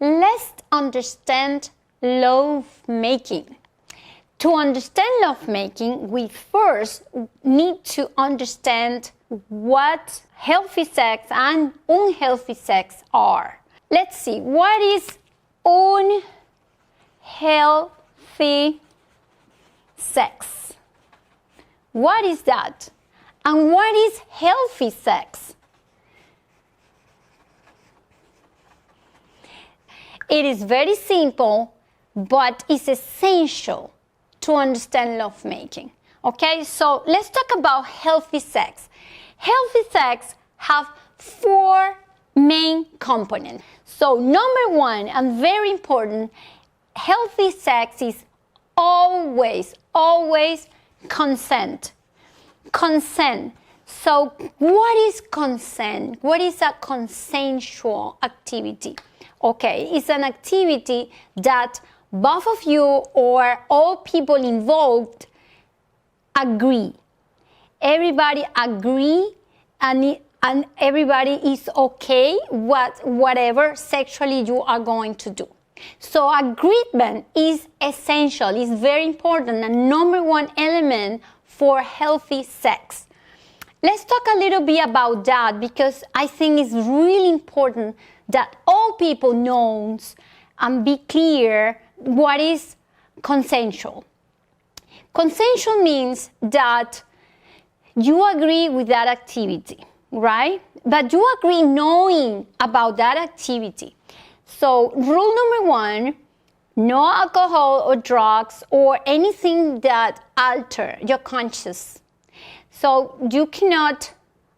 let's understand lovemaking. To understand lovemaking, we first need to understand what healthy sex and unhealthy sex are. Let's see, what is unhealthy sex? What is that? And what is healthy sex? It is very simple, but it's essential to understand lovemaking. Okay, so let's talk about healthy sex. Healthy sex have 4 main components. So number 1, and very important, healthy sex is always consent. Consent. So what is consent? What is a consensual activity? Okay, it's an activity that both of you or all people involved agree. Everybody agree and everybody is okay with whatever sexually you are going to do. So agreement is essential, is very important, and number 1 element for healthy sex. Let's talk a little bit about that because I think it's really important that all people know and be clear what is consensual. Consensual means that you agree with that activity, right? But you agree knowing about that activity. So rule number 1, no alcohol or drugs or anything that alter your conscience. So you cannot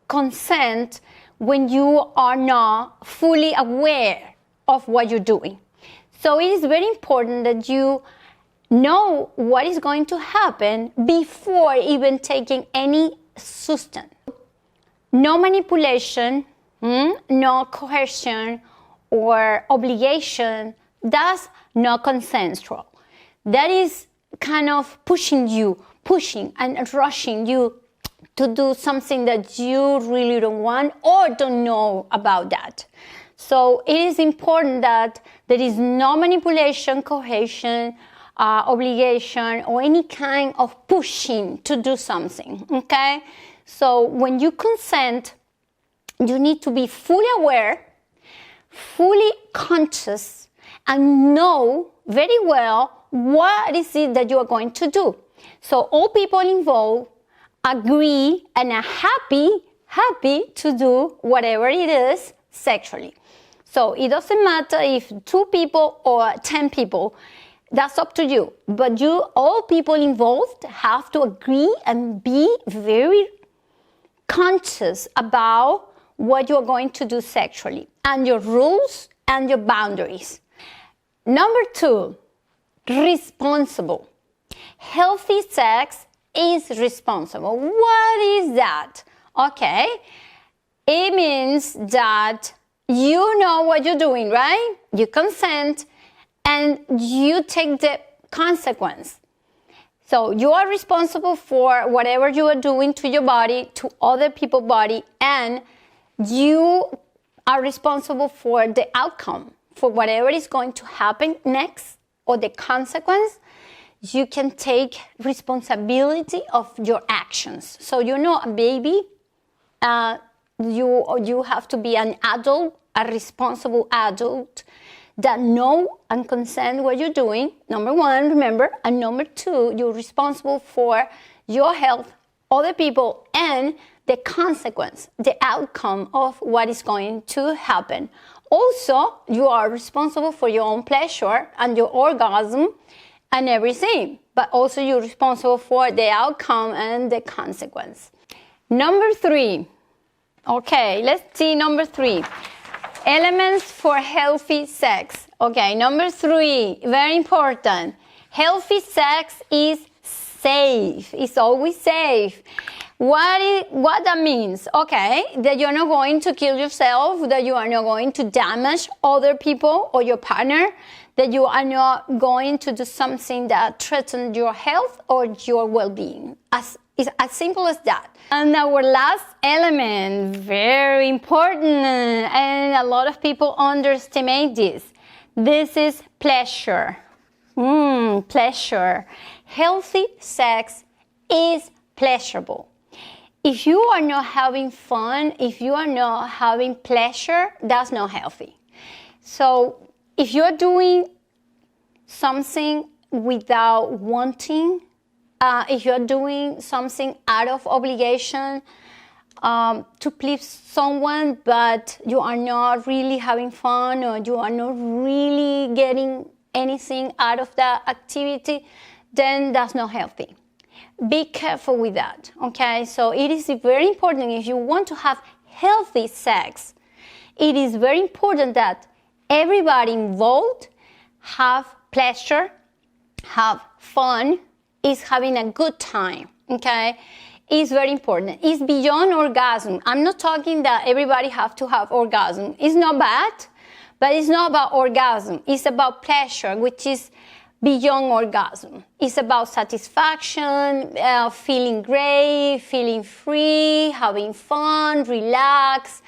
consent when you are not fully aware of what you're doing. So it is very important that you know what is going to happen before even taking any substance. No manipulation, no coercion or obligation. That's not consensual. That is kind of pushing and rushing you to do something that you really don't want or don't know about that. So it is important that there is no manipulation, coercion, obligation, or any kind of pushing to do something, okay? So when you consent, you need to be fully aware, fully conscious, and know very well what is it that you are going to do. So all people involved agree and are happy to do whatever it is sexually. So it doesn't matter if 2 people or 10 people, that's up to you. But all people involved have to agree and be very conscious about what you're going to do sexually and your rules and your boundaries. Number 2, responsible. Healthy sex is responsible. What is that? Okay, it means that you know what you're doing, right? You consent and you take the consequence. So you are responsible for whatever you are doing to your body, to other people's body, and you are responsible for the outcome, for whatever is going to happen next or the consequence. You can take responsibility of your actions. So you're not a baby. You have to be an adult, a responsible adult that know and consent what you're doing. Number 1, remember. And number 2, you're responsible for your health, other people, and the consequence, the outcome of what is going to happen. Also, you are responsible for your own pleasure and your orgasm and everything, but also you're responsible for the outcome and the consequence. Number 3. Okay, let's see number 3. Elements for healthy sex. Okay, number 3, very important. Healthy sex is safe. It's always safe. What that means? Okay, that you're not going to kill yourself, that you are not going to damage other people or your partner, that you are not going to do something that threatens your health or your well-being. It's as simple as that. And our last element, very important, and a lot of people underestimate this. This is pleasure. Pleasure. Healthy sex is pleasurable. If you are not having fun, if you are not having pleasure, that's not healthy. So if you're doing something without wanting, if you're doing something out of obligation to please someone, but you are not really having fun, or you are not really getting anything out of that activity, then that's not healthy. Be careful with that, okay? So it is very important, if you want to have healthy sex, it is very important that everybody involved have pleasure, have fun, is having a good time, okay? It's very important. It's beyond orgasm. I'm not talking that everybody have to have orgasm. It's not bad, but it's not about orgasm. It's about pleasure, which is beyond orgasm. It's about satisfaction, feeling great, feeling free, having fun, relax,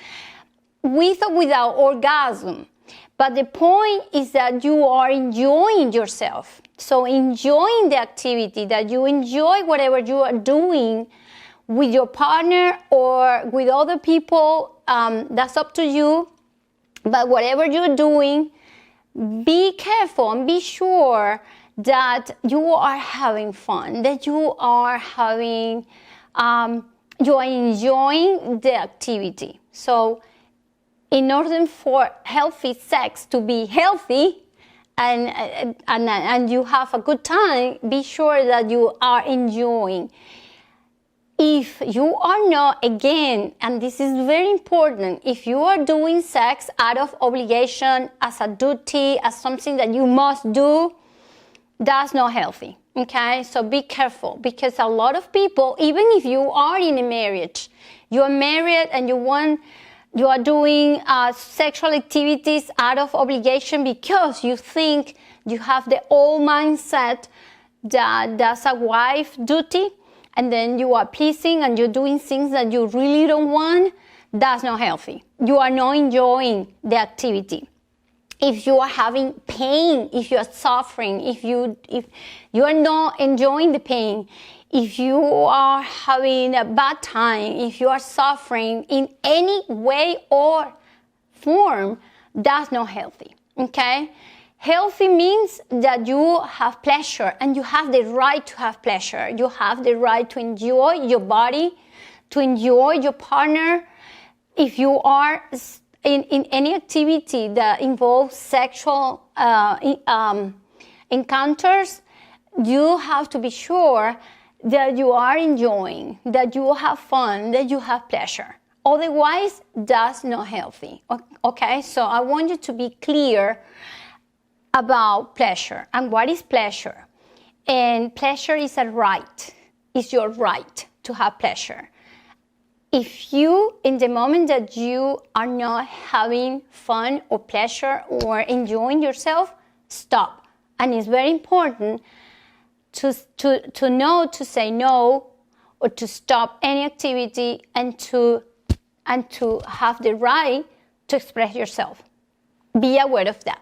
with or without orgasm. But the point is that you are enjoying yourself. So enjoying the activity, that you enjoy whatever you are doing with your partner or with other people, that's up to you. But whatever you're doing, be careful and be sure that you are having fun, that you are having, you are enjoying the activity. So in order for healthy sex to be healthy and you have a good time, be sure that you are enjoying. If you are not, again, and this is very important, if you are doing sex out of obligation, as a duty, as something that you must do, that's not healthy, okay? So be careful, because a lot of people, even if you are in a marriage, you are married and you are doing sexual activities out of obligation because you think you have the old mindset that that's a wife duty, and then you are pleasing and you're doing things that you really don't want, that's not healthy. You are not enjoying the activity. If you are having pain, if you are suffering, if you are not enjoying the pain, if you are having a bad time, if you are suffering in any way or form, that's not healthy, okay? Healthy means that you have pleasure, and you have the right to have pleasure. You have the right to enjoy your body, to enjoy your partner. If you are in any activity that involves sexual encounters, you have to be sure that you are enjoying, that you have fun, that you have pleasure. Otherwise, that's not healthy, okay? So I want you to be clear about pleasure and what is pleasure. And pleasure is a right. It's your right to have pleasure. If you, in the moment that you are not having fun or pleasure or enjoying yourself, stop. And it's very important to know to say no, or to stop any activity, and to have the right to express yourself. Be aware of that.